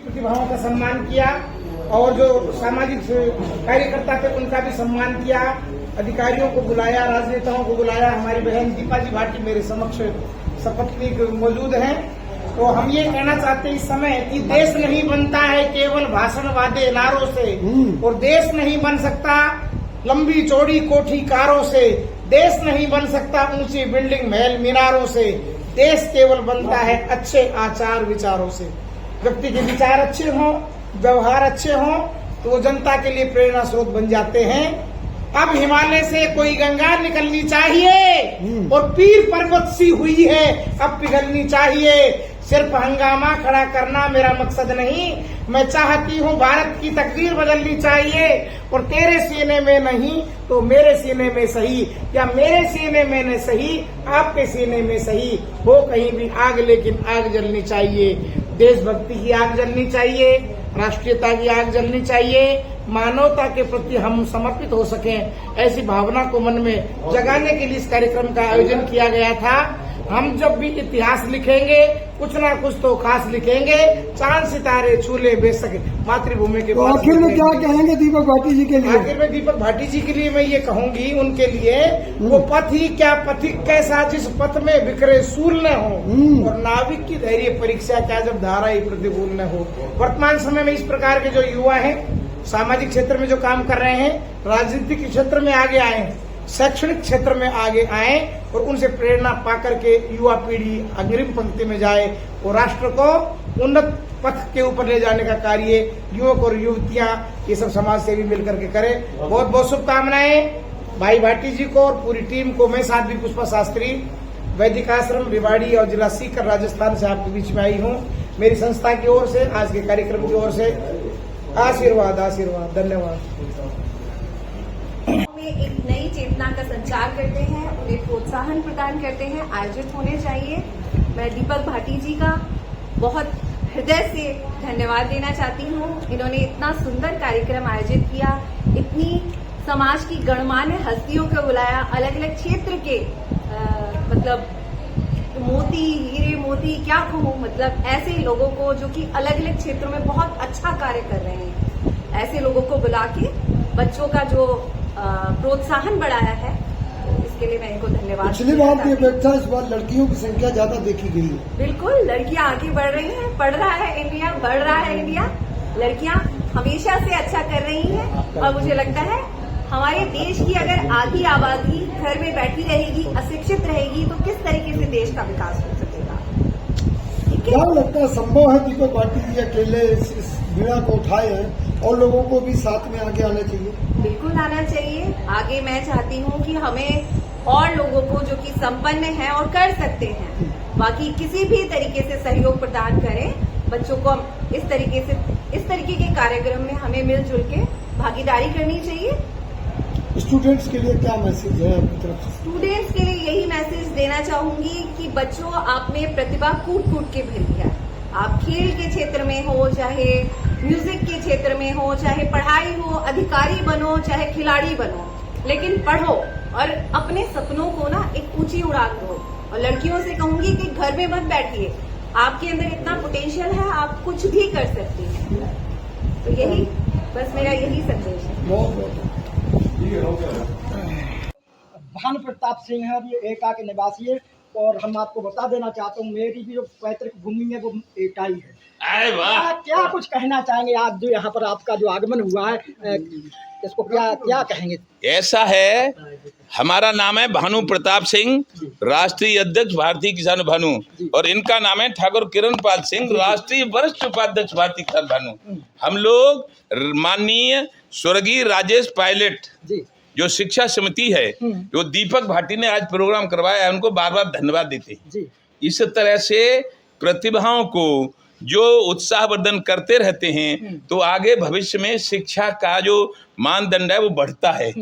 प्रतिभाओं का सम्मान किया और जो सामाजिक कार्यकर्ता थे उनका भी सम्मान किया, अधिकारियों को बुलाया, राजनेताओं को बुलाया। हमारी बहन दीपा जी भाटी मेरे समक्ष सपत्नीक मौजूद हैं। तो हम ये कहना चाहते हैं इस समय कि देश नहीं बनता है केवल भाषण वादे नारों से, और देश नहीं बन सकता लंबी चौड़ी कोठी कारों से, देश नहीं बन सकता ऊंची बिल्डिंग महल मीनारों से। देश केवल बनता है अच्छे आचार विचारों से। व्यक्ति के विचार अच्छे हों, व्यवहार अच्छे हों तो वो जनता के लिए प्रेरणा स्रोत बन जाते हैं। अब हिमालय से कोई गंगा निकलनी चाहिए और पीर पर्वत सी हुई है अब पिघलनी चाहिए। सिर्फ हंगामा खड़ा करना मेरा मकसद नहीं, मैं चाहती हूँ भारत की तकदीर बदलनी चाहिए। और तेरे सीने में नहीं तो मेरे सीने में सही, या मेरे सीने में न सही आपके सीने में सही हो कहीं भी आग, लेकिन आग जलनी चाहिए। देशभक्ति की आग जलनी चाहिए, राष्ट्रीयता की आग जलनी चाहिए, मानवता के प्रति हम समर्पित हो सकें, ऐसी भावना को मन में जगाने के लिए इस कार्यक्रम का आयोजन किया गया था। हम जब भी इतिहास लिखेंगे कुछ ना कुछ तो खास लिखेंगे, चांद सितारे छूले बेशक मातृभूमि के। तो आखिर में क्या कहेंगे दीपक भाटी जी के लिए? आखिर में दीपक भाटी जी के लिए मैं ये कहूंगी, उनके लिए वो पथ ही क्या पथिक कैसा जिस पथ में बिखरे सूल न हो, और नाविक की धैर्य परीक्षा क्या जब धारा ही प्रतिकूल न हो। वर्तमान समय में इस प्रकार के जो युवा हैं, सामाजिक क्षेत्र में जो काम कर रहे हैं, राजनीतिक क्षेत्र में आगे आए हैं, शैक्षणिक क्षेत्र में आगे आए और उनसे प्रेरणा पाकर के युवा पीढ़ी अग्रिम पंक्ति में जाए और राष्ट्र को उन्नत पथ के ऊपर ले जाने का कार्य युवक और युवतियां ये सब समाज सेवी मिलकर के करें। बहुत बहुत शुभकामनाएं भाई भाटी जी को और पूरी टीम को। मैं साध्वी पुष्पा शास्त्री, वैदिक आश्रम भिवाड़ी और जिला सीकर राजस्थान से आपके बीच में आई हूँ। मेरी संस्था की ओर से, आज के कार्यक्रम की ओर से आशीर्वाद आशीर्वाद, धन्यवाद। एक नई चेतना का संचार करते हैं, उन्हें प्रोत्साहन प्रदान करते हैं, आयोजित होने चाहिए। मैं दीपक भाटी जी का बहुत हृदय से धन्यवाद देना चाहती हूँ। इन्होंने इतना सुंदर कार्यक्रम आयोजित किया, इतनी समाज की गणमान्य हस्तियों को बुलाया, अलग अलग क्षेत्र के मतलब मोती हीरे मोती क्या कहूँ, मतलब ऐसे लोगों को जो कि अलग अलग क्षेत्रों में बहुत अच्छा कार्य कर रहे हैं, ऐसे लोगों को बुला के बच्चों का जो प्रोत्साहन बढ़ाया है, इसके लिए मैं इनको धन्यवाद। पिछली बार की अपेक्षा इस बार लड़कियों की संख्या ज्यादा देखी गई है। बिल्कुल, लड़कियां आगे बढ़ रही हैं, पढ़ रहा है इंडिया, बढ़ रहा है इंडिया। लड़कियां हमेशा से अच्छा कर रही हैं और मुझे लगता है हमारे देश की अगर आधी आबादी घर में बैठी रहेगी, अशिक्षित रहेगी, तो किस तरीके से देश का विकास हो सकेगा। क्या लगता है संभव है दीपक भाटी जी अकेले इस बीड़ा को उठाए हैं और लोगों को भी साथ में आगे आना चाहिए? बिल्कुल आना चाहिए आगे। मैं चाहती हूँ कि हमें और लोगों को जो कि संपन्न हैं और कर सकते हैं, बाकी किसी भी तरीके से सहयोग प्रदान करें बच्चों को। इस तरीके के कार्यक्रम में हमें मिलजुल के भागीदारी करनी चाहिए। स्टूडेंट्स के लिए क्या मैसेज है आपकी तरफ से? स्टूडेंट्स के लिए यही मैसेज देना चाहूंगी कि बच्चों, आप में प्रतिभा कूट कूट के भरी है। आप खेल के क्षेत्र में हो, चाहे म्यूजिक के क्षेत्र में हो, चाहे पढ़ाई हो, अधिकारी बनो चाहे खिलाड़ी बनो, लेकिन पढ़ो और अपने सपनों को ना एक ऊंची उड़ान दो। और लड़कियों से कहूंगी कि घर में मत बैठिए, आपके अंदर इतना पोटेंशियल है, आप कुछ भी कर सकती हैं। तो यही बस मेरा यही संदेश है। बहुत भानु प्रताप सिंह है, ये एटा के निवासी है और हम आपको बता देना चाहता हूँ मेरी भी जो पैतृक भूमि है वो एटा ही है। अरे वाह, क्या कुछ कहना चाहेंगे आज जो यहाँ पर आपका जो आगमन हुआ है, इसको क्या कहेंगे? ऐसा है, हमारा नाम है भानु प्रताप सिंह, राष्ट्रीय अध्यक्ष भारतीय किसान भानु, और इनका नाम है ठाकुर किरण पाल सिंह, राष्ट्रीय वरिष्ठ उपाध्यक्ष भारतीय किसान भानु। हम लोग माननीय स्वर्गीय राजेश पायलट जो शिक्षा समिति है, जो दीपक भाटी ने आज प्रोग्राम करवाया है, उनको बार बार धन्यवाद देते हैं। इस तरह से प्रतिभाओं को जो उत्साहवर्धन करते रहते हैं तो आगे भविष्य में शिक्षा का जो मानदंड है वो बढ़ता है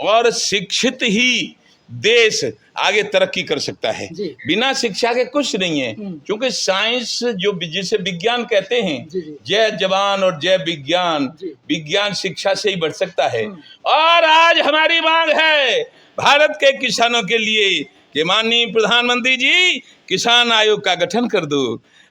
और शिक्षित ही देश आगे तरक्की कर सकता है। बिना शिक्षा के कुछ नहीं है, क्योंकि साइंस जो जिसे विज्ञान कहते हैं, जय जवान और जय विज्ञान, विज्ञान शिक्षा से ही बढ़ सकता है। और आज हमारी मांग है भारत के किसानों के लिए कि माननीय प्रधानमंत्री जी किसान आयोग का गठन कर दो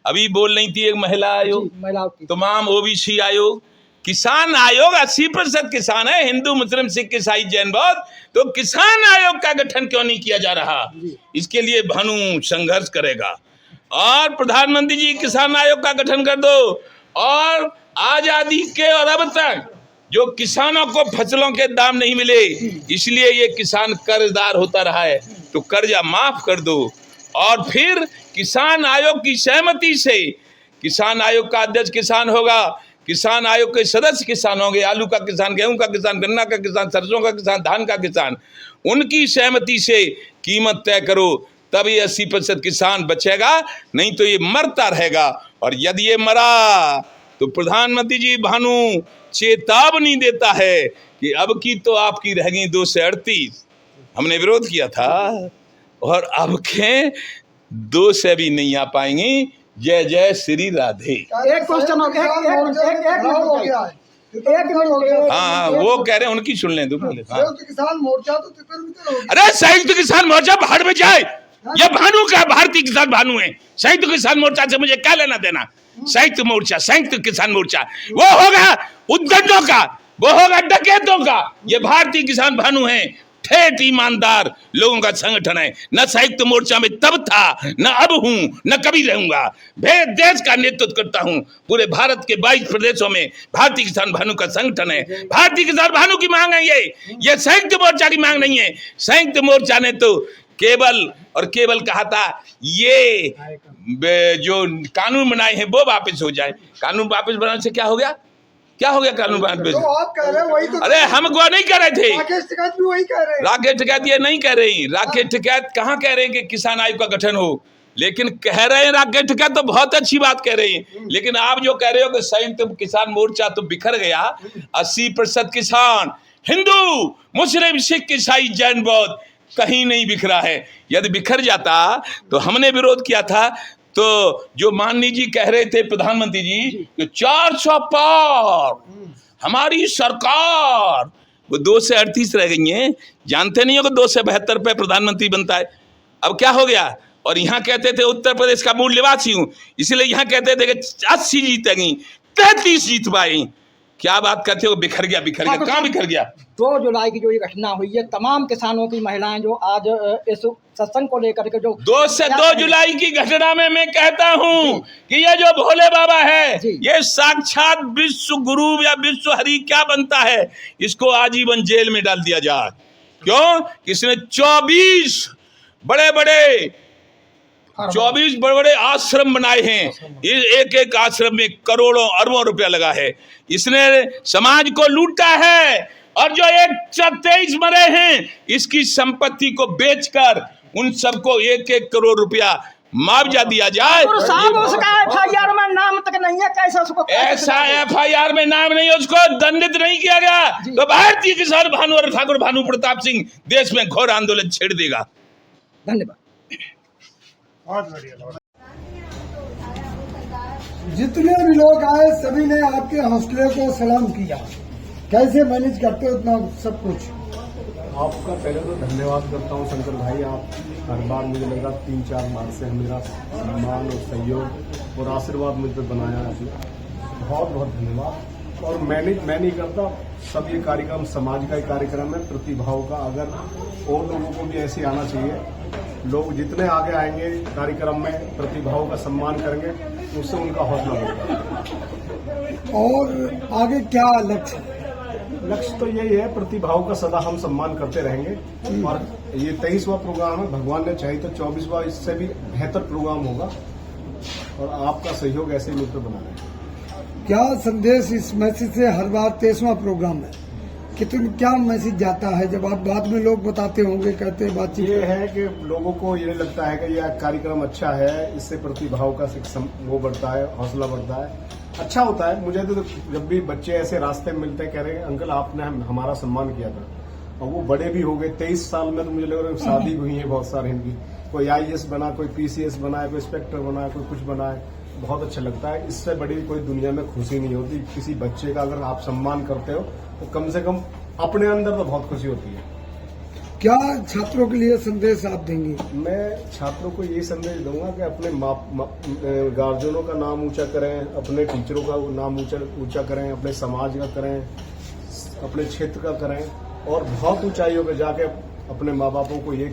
अभी बोल रही थी एक महिला आयोग, महिलाओं की तमाम ओबीसी आयोग, किसान आयोग 80% किसान है, हिंदू मुस्लिम सिख ईसाई जैन बौद्ध, तो किसान आयोग का गठन क्यों नहीं किया जा रहा? इसके लिए भानु संघर्ष करेगा। और प्रधानमंत्री जी किसान आयोग का गठन कर दो। और आजादी के और अब तक जो किसानों को फसलों के दाम नहीं मिले, इसलिए ये किसान कर्जदार होता रहा है, तो कर्जा माफ कर दो। और फिर किसान आयोग की सहमति से किसान आयोग का अध्यक्ष किसान होगा, किसान आयोग के सदस्य किसान होंगे, आलू का किसान, गेहूं का किसान, गन्ना का किसान, सरसों का किसान, धान का किसान, उनकी सहमति से कीमत तय करो, तब ये 80% किसान बचेगा, नहीं तो ये मरता रहेगा। और यदि ये मरा तो प्रधानमंत्री जी भानु चेतावनी देता है कि अब की तो आपकी रह गई 2 से 38, हमने विरोध किया था, और अब के 2 से भी नहीं आ पाएंगी। जय जय श्री राधे। एक क्वेश्चन हो गया, हाँ, वो कह रहे हैं, उनकी सुन लें। संयुक्त किसान मोर्चा तो तितर-बितर हो गया। अरे संयुक्त किसान मोर्चा बाहर में जाए, ये भानु का भारतीय किसान भानु है। संयुक्त किसान मोर्चा से मुझे क्या लेना देना? संयुक्त मोर्चा, संयुक्त किसान मोर्चा वो होगा उद्दंडों का, वो होगा डकैतों का। ये भारतीय किसान भानु है, ठेठ ईमानदार लोगों का संगठन है। न संयुक्त मोर्चा में तब था, न अब हूं, न कभी रहूंगा। मैं देश का नेतृत्व करता हूं, पूरे भारत के 22 प्रदेशों में भारतीय किसान भानु का संगठन है। भारतीय किसान भानु की मांग है ये संयुक्त मोर्चा की मांग नहीं है। संयुक्त मोर्चा ने तो केवल कहा था ये जो कानून बनाए हैं वो वापस हो जाए। कानून वापस बनाने से क्या हो गया? क्या हो गया कानून वापस? तो आप कह रहे हैं वही तो। अरे हम वो नहीं कह रहे थे, राकेश टिकैत भी वही कह रहे हैं। राकेश टिकैत ये नहीं कह रही। राकेश टिकैत कहाँ कह रहे हैं कि किसान आयोग का गठन हो, लेकिन कह रहे हैं राकेश टिकैत तो बहुत अच्छी बात कह रही है, लेकिन आप जो कह रहे हो कि संयुक्त किसान मोर्चा तो बिखर गया। 80% किसान हिंदू मुस्लिम सिख ईसाई जैन बौद्ध कहीं नहीं बिखरा है। यदि बिखर जाता तो हमने विरोध किया था। तो जो माननीय जी कह रहे थे प्रधानमंत्री जी कि 400 पार हमारी सरकार, वो 2 से 38 रह गई हैं। जानते नहीं हो कि 2 से 72 पे प्रधानमंत्री बनता है। अब क्या हो गया? और यहाँ कहते थे उत्तर प्रदेश का मूल निवासी हूँ, इसलिए यहाँ कहते थे कि 80 जीतेंगी, 33 जीत पाई। क्या बात करते हो? बिखर गया, बिखर गया। कहाँ बिखर गया? 2 जुलाई की जो ये घटना हुई है, तमाम किसानों की महिलाएं जो आज इस सत्संग को लेकर के जो 2 जुलाई की घटना में मैं कहता हूं कि ये जो भोले बाबा है, ये साक्षात विश्व गुरु या विश्व हरि क्या बनता है, इसको आजीवन जेल में डाल दिया जाए। क्यों? इसने 24 बड़े आश्रम बनाए हैं। एक एक आश्रम में करोड़ों अरबों रुपया लगा है। इसने समाज को लूटा है, और जो 123 मरे हैं, इसकी संपत्ति को बेचकर उन सबको 1-1 करोड़ रुपया मुआवजा दिया जाए। उसका FIR में नाम तक नहीं है, कैसे उसको? ऐसा FIR में नाम नहीं है, उसको दंडित नहीं किया गया तो भारतीय किसान भानु और ठाकुर भानु प्रताप सिंह देश में घोर आंदोलन छेड़ देगा। धन्यवाद। जितने भी लोग आए सभी ने आपके हौसले को सलाम किया। कैसे मैनेज करते हो इतना सब कुछ? आपका पहले तो धन्यवाद करता हूँ शंकर भाई। आप हर बार मुझे लगा 3-4 बार से मेरा सम्मान और सहयोग और आशीर्वाद मुझ पर बनाया आपने, बहुत बहुत धन्यवाद। और मैं नहीं करता, सब ये कार्यक्रम समाज का ही कार्यक्रम है, प्रतिभाओं का। अगर और लोगों को भी ऐसे आना चाहिए, लोग जितने आगे आएंगे कार्यक्रम में, प्रतिभाओं का सम्मान करेंगे, उससे उनका हौसला बढ़ेगा। और आगे क्या लक्ष्य? लक्ष्य तो यही है, प्रतिभाओं का सदा हम सम्मान करते रहेंगे। और ये 23वां प्रोग्राम है, भगवान ने चाहे तो 24वां इससे भी बेहतर प्रोग्राम होगा, और आपका सहयोग ऐसे ही मिलकर बना रहे। क्या संदेश इस मैसेज से? हर बार 23वां प्रोग्राम है, कितने क्या मैसेज जाता है जब आप बाद में लोग बताते होंगे, कहते हैं बातचीत? ये है कि लोगों को ये लगता है कि यह कार्यक्रम अच्छा है, इससे प्रतिभाओं का वो बढ़ता है, हौसला बढ़ता है, अच्छा होता है। मुझे तो जब भी बच्चे ऐसे रास्ते में मिलते हैं, कह रहे हैं अंकल आपने हमारा सम्मान किया था, और वो बड़े भी हो गए। 23 साल में तो मुझे लग रहा है शादी हुई है बहुत सारे इनकी, कोई IAS बना, कोई PCS बना, कोई इंस्पेक्टर बना, कोई कुछ बना है। बहुत अच्छा लगता है। इससे बड़ी कोई दुनिया में खुशी नहीं होती। किसी बच्चे का अगर आप सम्मान करते हो तो कम से कम अपने अंदर तो बहुत खुशी होती है। क्या छात्रों के लिए संदेश आप देंगे? मैं छात्रों को ये संदेश दूंगा कि अपने गार्जियनों का नाम ऊंचा करें, अपने टीचरों का नाम ऊंचा करें, अपने समाज का करें, अपने क्षेत्र का करें और बहुत ऊंचाइयों पे जाके अपने माँ बापों को ये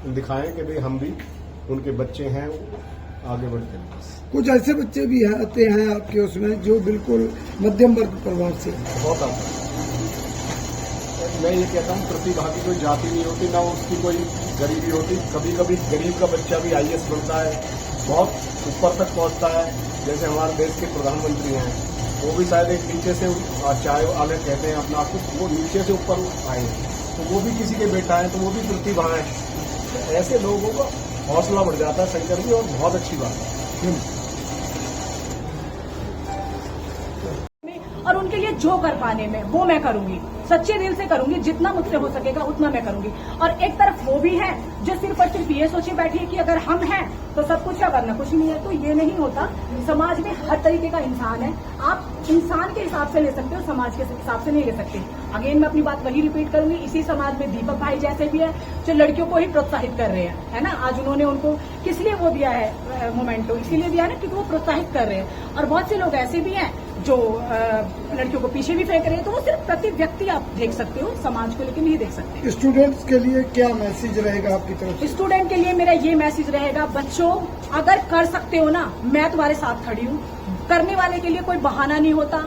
दिखाएं कि भाई हम भी उनके बच्चे हैं, आगे बढ़ते हैं। कुछ ऐसे बच्चे भी आते हैं आपके उसमें जो बिल्कुल मध्यम वर्ग परिवार से बहुत आता है। मैं ये कहता हूँ प्रतिभा की कोई जाति नहीं होती, ना उसकी कोई गरीबी होती। कभी कभी गरीब का बच्चा भी IAS बनता है, बहुत ऊपर तक पहुँचता है। जैसे हमारे देश के प्रधानमंत्री हैं, वो भी शायद एक नीचे से चाय वाले कहते हैं अपना आपको, वो नीचे से ऊपर आए हैं, तो वो भी किसी के बेटा है, तो वो भी प्रतिभा है। तो ऐसे लोगों का हौसला बढ़ जाता है शंकर जी, और बहुत अच्छी बात है। और उनके लिए जो कर पाने में वो मैं करूंगी, सच्चे दिल से करूंगी, जितना मुझसे हो सकेगा उतना मैं करूंगी। और एक तरफ वो भी है जो सिर्फ और सिर्फ ये सोचे बैठी है कि अगर हम हैं तो सब कुछ है, वरना कुछ नहीं है। तो ये नहीं होता। समाज में हर तरीके का इंसान है, आप इंसान के हिसाब से ले सकते हो, समाज के हिसाब से नहीं ले सकते। अगेन मैं अपनी बात वही रिपीट करूंगी, इसी समाज में दीपक भाई जैसे भी है जो लड़कियों को ही प्रोत्साहित कर रहे हैं, है ना। आज उन्होंने उनको किस लिए वो दिया है मोमेंटो, इसीलिए दिया है ना क्योंकि वो प्रोत्साहित कर रहे हैं। और बहुत से लोग ऐसे भी हैं जो लड़कियों को पीछे भी फेंक रहे हैं। तो वो सिर्फ प्रति व्यक्ति आप देख सकते हो, समाज को लेकर नहीं देख सकते। स्टूडेंट्स के लिए क्या मैसेज रहेगा आपकी तरफ से? स्टूडेंट के लिए मेरा ये मैसेज रहेगा, बच्चों अगर कर सकते हो ना, मैं तुम्हारे साथ खड़ी हूँ। करने वाले के लिए कोई बहाना नहीं होता,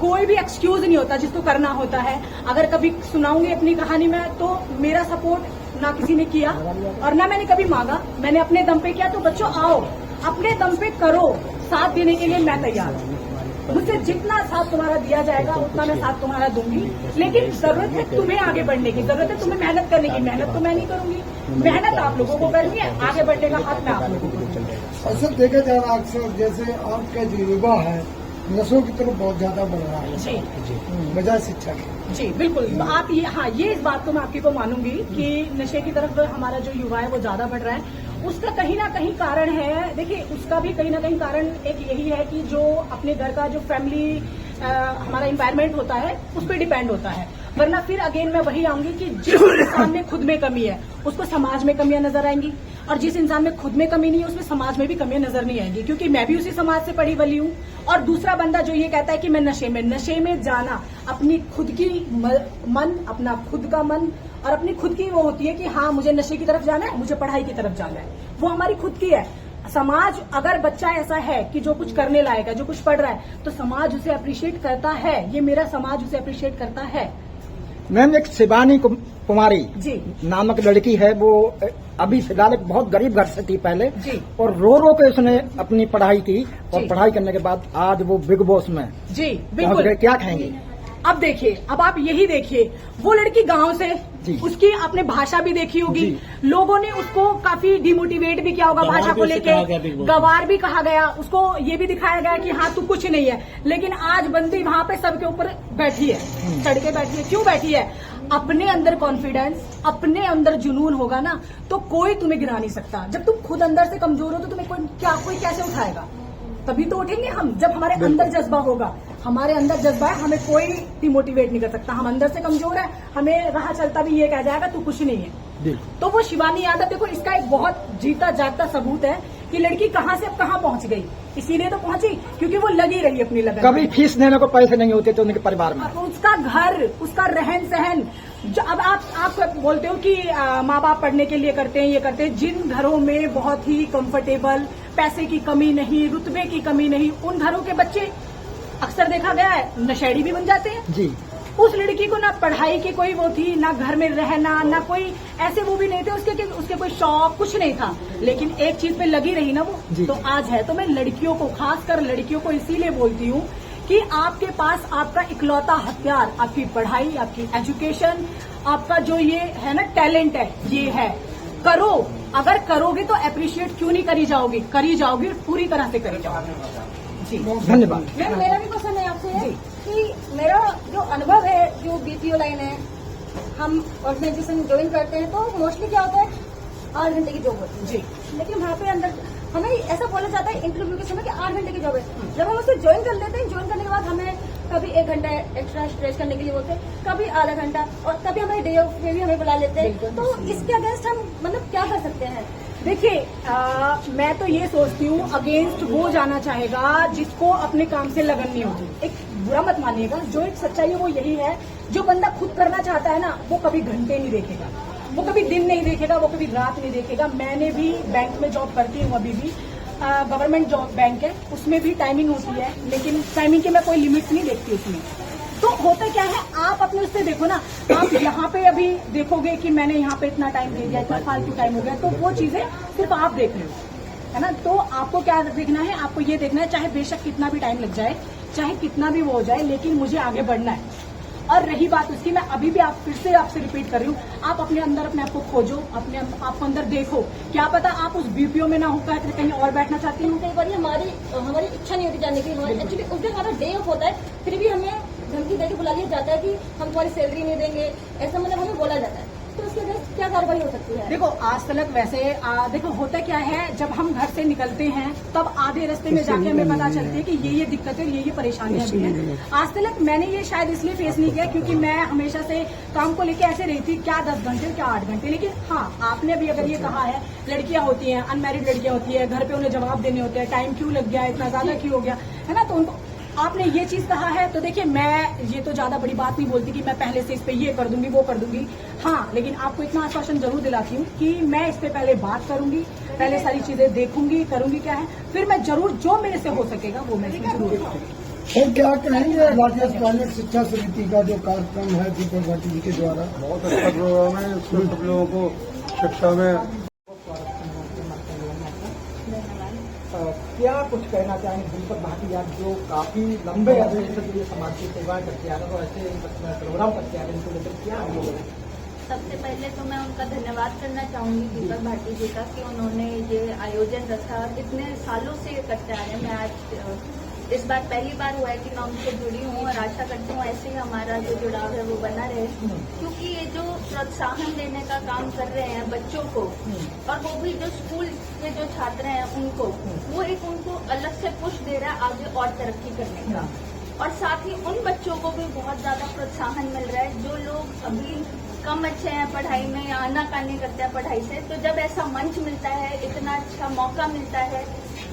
कोई भी एक्सक्यूज नहीं होता जिसको करना होता है। अगर कभी सुनाऊंगी अपनी कहानी में तो मेरा सपोर्ट ना किसी ने किया और ना मैंने कभी मांगा, मैंने अपने दम पे किया। तो बच्चों आओ, अपने दम पे करो, साथ देने के लिए मैं तैयार हूँ। मुझसे जितना साथ तुम्हारा दिया जाएगा उतना मैं साथ तुम्हारा दूंगी, लेकिन जरूरत है तुम्हें आगे बढ़ने की, जरूरत है तुम्हें मेहनत करने की। मेहनत तो मैं नहीं करूंगी, मेहनत आप लोगों को करनी है, आगे बढ़ने का हक मैं आप लोगों को। अक्सर देखा जा रहा अक्सर जैसे आपका जो युवा है नशों की तरफ बहुत ज्यादा बढ़ रहा है जी बजाय शिक्षा के। जी बिल्कुल, आप ये इस बात को मैं आपकी को मानूंगी कि नशे की तरफ हमारा जो युवा है वो ज्यादा बढ़ रहा है। उसका कहीं ना कहीं कारण है, देखिए उसका भी कहीं ना कहीं कारण एक यही है कि जो अपने घर का जो फैमिली हमारा इन्वायरमेंट होता है उस पर डिपेंड होता है। वरना फिर अगेन मैं वही आऊंगी कि जिस इंसान में खुद में कमी है उसको समाज में कमियां नजर आएंगी, और जिस इंसान में खुद में कमी नहीं है उसमें समाज में भी कमियां नजर नहीं आएंगी, क्योंकि मैं भी उसी समाज से पढ़ी बली हूँ। और दूसरा बंदा जो ये कहता है कि मैं नशे में जाना, अपनी खुद की मन, अपना खुद का मन और अपनी खुद की वो होती है कि हाँ मुझे नशे की तरफ जाना है, मुझे पढ़ाई की तरफ जाना है, वो हमारी खुद की है। समाज अगर बच्चा ऐसा है कि जो कुछ करने लायक है, जो कुछ पढ़ रहा है, तो समाज उसे अप्रिशिएट करता है। ये मेरा समाज उसे अप्रिशिएट करता है। मैम एक शिवानी कुमारी जी नामक लड़की है, वो अभी फिलहाल एक बहुत गरीब घर से थी पहले जी, और रो के उसने अपनी पढ़ाई की और जी। पढ़ाई करने के बाद आज वो बिग बॉस में जी पहुंच बिल्कुल। गए। क्या कहेंगे? अब देखिए, अब आप यही देखिए, वो लड़की गांव से, जी। उसकी आपने भाषा भी देखी होगी, लोगों ने उसको काफी डिमोटिवेट भी किया होगा भाषा को लेके, गवार भी कहा गया, उसको ये भी दिखाया गया कि हाँ तू कुछ नहीं है। लेकिन आज बंदी वहां पे सबके ऊपर बैठी है, चढ़ के बैठी है। क्यों बैठी है? अपने अंदर कॉन्फिडेंस, अपने अंदर जुनून होगा ना तो कोई तुम्हें गिरा नहीं सकता। जब तुम खुद अंदर से कमजोर हो तो तुम्हें कोई कैसे उठाएगा? तभी तो उठेंगे हम, जब हमारे अंदर जज्बा होगा। हमारे अंदर जज्बा है, हमें कोई डिमोटिवेट नहीं कर सकता। हम अंदर से कमजोर है, हमें राह चलता भी ये कह जाएगा तू कुछ नहीं है। तो वो शिवानी यादव, देखो इसका एक बहुत जीता जागता सबूत है कि लड़की कहां से अब कहां पहुंच गई। इसीलिए तो पहुंची क्योंकि वो लगी रही अपनी लगन। कभी फीस देने को पैसे नहीं होते थे उनके परिवार में। उसका घर, उसका रहन सहन, अब आप बोलते हो कि माँ बाप पढ़ने के लिए करते हैं, ये करते हैं। जिन घरों में बहुत ही कंफर्टेबल, पैसे की कमी नहीं, रुतबे की कमी नहीं, उन घरों के बच्चे अक्सर देखा गया है नशेड़ी भी बन जाते हैं। जी, उस लड़की को ना पढ़ाई की कोई वो थी, ना घर में रहना, ना कोई ऐसे वो भी नहीं थे उसके कोई शौक, कुछ नहीं था, लेकिन एक चीज पे लगी रही ना वो, तो आज है। तो मैं लड़कियों को, खासकर लड़कियों को इसीलिए बोलती हूँ कि आपके पास आपका इकलौता हथियार आपकी पढ़ाई, आपकी एजुकेशन, आपका जो ये है ना टैलेंट है, ये है। करो, अगर करोगे तो अप्रिशिएट क्यों नहीं करी जाओगी? करी जाओगी, पूरी तरह से करी जाओगी। जी धन्यवाद। मैम मेरा भी क्वेश्चन है आपसे कि मेरा जो अनुभव है, जो बीपीओ लाइन है, हम ऑर्गेनाइजेशन ज्वाइन करते हैं तो मोस्टली क्या होता है 8 घंटे की जॉब होती है जी, लेकिन वहाँ पे अंदर हमें ऐसा बोला जाता है इंटरव्यू के समय कि 8 घंटे की जॉब है। जब हम उसे ज्वाइन कर लेते हैं, ज्वाइन करने के बाद हमें कभी 1 घंटा एक्स्ट्रा स्ट्रेच करने के लिए बोलते हैं, कभी आधा घंटा, और कभी हमारे डे ऑफ में भी हमें बुला लेते हैं। तो इसके अगेंस्ट हम मतलब क्या कर सकते हैं? देखिए, मैं तो ये सोचती हूँ अगेंस्ट वो जाना चाहेगा जिसको अपने काम से लगन नहीं होती। एक बुरा मत मानिएगा, जो एक सच्चाई है वो यही है, जो बंदा खुद करना चाहता है ना, वो कभी घंटे नहीं देखेगा, वो कभी दिन नहीं देखेगा, वो कभी रात नहीं देखेगा। मैंने भी बैंक में जॉब करती हूँ, अभी भी गवर्नमेंट जॉब बैंक है, उसमें भी टाइमिंग होती है, लेकिन टाइमिंग की मैं कोई लिमिट नहीं देखती उसमें। तो होता क्या है, आप अपने उससे देखो ना, आप यहाँ पे अभी देखोगे कि मैंने यहाँ पे इतना टाइम दे दिया, इतना फालतू टाइम हो गया, तो वो चीजें सिर्फ आप देख रहे हो, है ना। तो आपको क्या देखना है, आपको ये देखना है, चाहे बेशक कितना भी टाइम लग जाए, चाहे कितना भी वो हो जाए, लेकिन मुझे आगे बढ़ना है। और रही बात उसकी, मैं अभी भी फिर से आपसे रिपीट कर रही हूँ, आप अपने अंदर अपने आप को खोजो, अपने आप को अंदर देखो, क्या पता आप उस बीपीओ में ना होकर कहीं और बैठना चाहती हूँ। कई बार हमारी इच्छा नहीं होती जाने की, हमारी एक्चुअली उस दिन हमारा डे ऑफ होता है, फिर भी हमें धमकी देके बुला लिया जाता है कि हम तुम्हारी सैलरी नहीं देंगे, ऐसा मतलब हमें बोला जाता है। तो उसके अगेंस्ट क्या कार्रवाई हो सकती है? देखो, आज तक वैसे देखो होता क्या है, जब हम घर से निकलते हैं तब आधे रास्ते में जाके हमें पता चलती है कि ये दिक्कतें, ये परेशानियां भी हैं। आज तक मैंने ये शायद इसलिए फेस नहीं किया क्योंकि मैं हमेशा से काम को लेके ऐसे रही थी, क्या 10 घंटे क्या 8 घंटे। लेकिन हाँ, आपने अभी अगर ये कहा है, लड़कियां होती हैं, अनमैरिड लड़कियां होती है, घर पे उन्हें जवाब देने होते हैं, टाइम क्यों लग गया, इतना ज्यादा क्यों हो गया, है ना। तो उनको आपने ये चीज कहा है, तो देखिए मैं ये तो ज्यादा बड़ी बात नहीं बोलती कि मैं पहले से इस पे ये कर दूंगी, वो कर दूंगी। हाँ, लेकिन आपको इतना आश्वासन जरूर दिलाती हूँ कि मैं इस पे पहले बात करूंगी, पहले सारी चीजें देखूंगी, करूंगी क्या है, फिर मैं जरूर जो मेरे से हो सकेगा वो मैं इसमें जरूर करूंगी। और क्या कहेंगे राकेश पायलट शिक्षा समिति का जो कार्यक्रम है दीपक भाटी जी के द्वारा? बहुत अच्छा प्रोग्राम है, इसमें सब लोगों को शिक्षा में क्या कुछ कहना चाहेंगे दीपक भाटी आप, जो काफी लंबे अरसे से ये समाज की सेवाएं करते आ रहे हैं, तो ऐसे प्रोग्राम करते आ रहे हैं, इनको लेकर क्या है? सबसे पहले तो मैं उनका धन्यवाद करना चाहूंगी दीपक भाटी जी का कि उन्होंने ये आयोजन रखा, इतने सालों से ये करते आ रहे हैं। मैं आज इस बार पहली बार हुआ है कि मैं उनसे जुड़ी हूँ और आशा करती हूँ ऐसे ही हमारा जो जुड़ाव है वो बना रहे, क्योंकि ये जो प्रोत्साहन देने का काम कर रहे हैं बच्चों को, और वो भी जो स्कूल के जो छात्र हैं उनको, वो एक उनको अलग से पुश दे रहा है आगे और तरक्की करने का। और साथ ही उन बच्चों को भी बहुत ज्यादा प्रोत्साहन मिल रहा है जो लोग अभी कम अच्छे हैं पढ़ाई में या आनाकानी करते हैं पढ़ाई से। तो जब ऐसा मंच मिलता है, इतना अच्छा मौका मिलता है,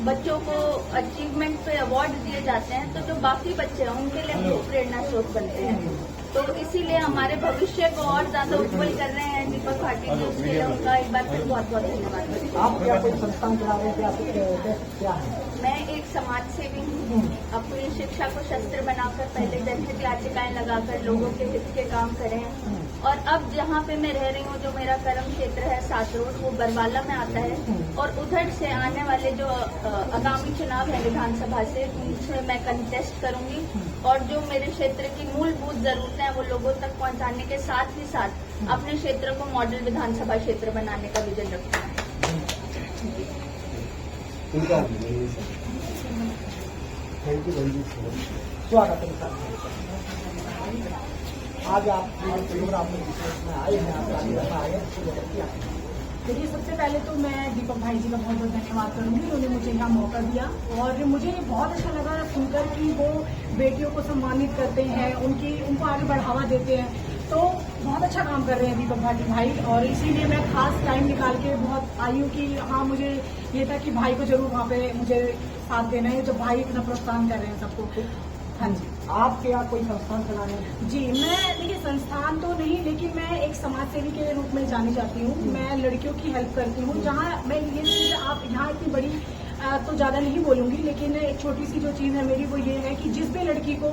बच्चों को अचीवमेंट पे अवार्ड दिए जाते हैं, तो जो बाकी बच्चे हैं उनके लिए भी प्रेरणा स्रोत बनते हैं। तो इसीलिए हमारे भविष्य को और ज्यादा उज्जवल कर रहे हैं दीपक भाटी जी, उसके लिए उनका एक बार फिर बहुत बहुत धन्यवाद। आप क्या कोई संस्थान चला रहे हैं, क्या है? मैं एक समाज सेवी हूँ, अपनी शिक्षा को शस्त्र बनाकर पहले जनहित याचिकाएं लगाकर लोगों के हित के काम करे हैं। और अब जहाँ पे मैं रह रही हूँ, जो मेरा कर्म क्षेत्र है सात रोड, वो बरवाला में आता है, और उधर से आने वाले जो आगामी चुनाव है विधानसभा से, उनसे मैं कंटेस्ट करूंगी, और जो मेरे क्षेत्र की मूलभूत जरूरतें हैं वो लोगों तक पहुँचाने के साथ ही साथ अपने क्षेत्र को मॉडल विधानसभा क्षेत्र बनाने का विजन रखना है। थैंक यू, स्वागत है। आज आप प्रोग्राम में आए हैं, आप आए हैं, देखिए, सबसे पहले तो मैं दीपक भाई जी का बहुत बहुत धन्यवाद करूंगी, उन्होंने मुझे यहाँ मौका दिया, और मुझे बहुत अच्छा लगा सुनकर कि वो बेटियों को सम्मानित करते हैं, उनको आगे बढ़ावा देते हैं। तो बहुत अच्छा काम कर रहे हैं दीपक भाटी भाई, और इसीलिए मैं खास टाइम निकाल के बहुत आई हूँ कि हाँ, मुझे ये था कि भाई को जरूर वहाँ पे मुझे साथ देना है, जब भाई इतना प्रोत्साहन कर रहे हैं सबको। हाँ जी। आप क्या कोई संस्थान चलाने हैं? जी, मैं देखिए संस्थान तो नहीं, लेकिन मैं एक समाज सेवी के रूप में जानी जाती हूँ। मैं लड़कियों की हेल्प करती हूँ, जहाँ मैं ये चीज आप यहाँ इतनी बड़ी तो ज्यादा नहीं बोलूंगी, लेकिन एक छोटी सी जो चीज है मेरी वो ये है कि जिस भी लड़की को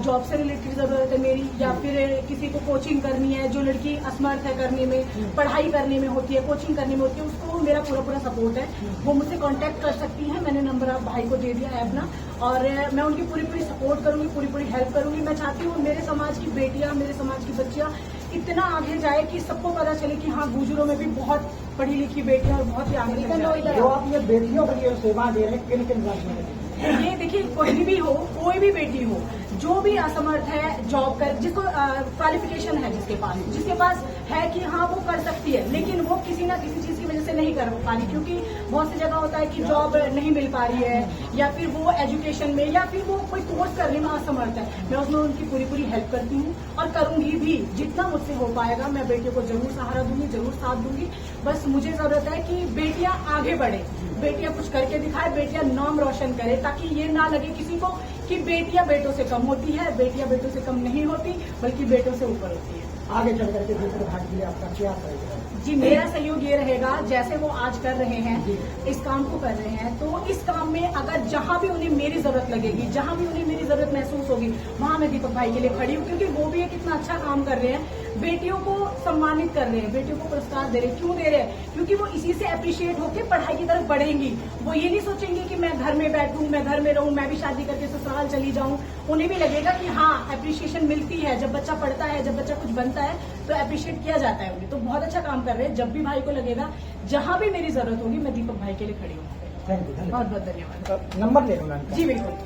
जॉब से रिलेटेड जरूरत है मेरी, या फिर किसी को कोचिंग करनी है, जो लड़की असमर्थ है करने में, पढ़ाई करने में होती है, कोचिंग करने में होती है, उसको मेरा पूरा सपोर्ट है। वो मुझसे कांटेक्ट कर सकती है, मैंने नंबर आप भाई को दे दिया है अपना, और मैं उनकी पूरी सपोर्ट करूंगी, पूरी हेल्प करूंगी। मैं चाहती हूँ मेरे समाज की बेटियां, मेरे समाज की बच्चियां इतना आगे जाए कि सबको पता चले कि हाँ, गुजरों में भी बहुत पढ़ी लिखी बेटियां और बहुत ही आगे तक। जो आप ये बेटियों के लिए सेवा दे रहे हैं, किन राज्यों में? ये देखिए, कोई भी हो, कोई भी बेटी हो, जो भी असमर्थ है जॉब कर, जिसको क्वालिफिकेशन है, जिसके पास है कि हाँ वो कर सकती है, लेकिन वो किसी ना किसी चीज की वजह से नहीं कर पा रही, क्योंकि बहुत सी जगह होता है कि जॉब नहीं मिल पा रही है, या फिर वो एजुकेशन में, या फिर वो कोई कोर्स करने में असमर्थ है। मैं उसमें उनकी पूरी हेल्प करती हूँ और करूंगी भी, जितना मुझसे हो पाएगा। मैं बेटियों को जरूर सहारा दूंगी, जरूर साथ दूंगी। बस मुझे जरूरत है कि बेटियां आगे बढ़े, बेटियां कुछ करके दिखाए, बेटियां नाम रोशन करे, ताकि ये ना लगे किसी को कि बेटियां बेटों से कम होती है। बेटियां बेटों से कम नहीं होती, बल्कि बेटों से ऊपर होती है। आगे चल करके दीपक भाटी के लिए आपका क्या रहेगा? जी, मेरा सहयोग ये रहेगा, जैसे वो आज कर रहे हैं, इस काम को कर रहे हैं, तो इस काम में अगर जहां भी उन्हें मेरी जरूरत लगेगी, जहां भी उन्हें मेरी जरूरत महसूस होगी, वहां मैं दीपक भाई के लिए खड़ी हूँ। क्योंकि वो भी एक इतना अच्छा काम कर रहे हैं, बेटियों को सम्मानित कर रहे हैं, बेटियों को पुरस्कार दे रहे हैं। क्यों दे रहे हैं? क्योंकि वो इसी से अप्रिशिएट होकर पढ़ाई की तरफ बढ़ेंगी। वो ये नहीं सोचेंगे कि मैं घर में बैठूं, मैं घर में रहूं, मैं भी शादी करके ससुराल चली जाऊं। उन्हें भी लगेगा कि हाँ, अप्रिशिएशन मिलती है, जब बच्चा पढ़ता है, जब बच्चा कुछ बनता है तो अप्रिशिएट किया जाता है उन्हें। तो बहुत अच्छा काम कर रहे हैं। जब भी भाई को लगेगा, जहां भी मेरी जरूरत होगी, मैं दीपक भाई के लिए खड़ी हूँ। थैंक यू, बहुत बहुत धन्यवाद। नंबर ले लो मैम। जी बिल्कुल।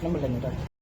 नंबर लेने का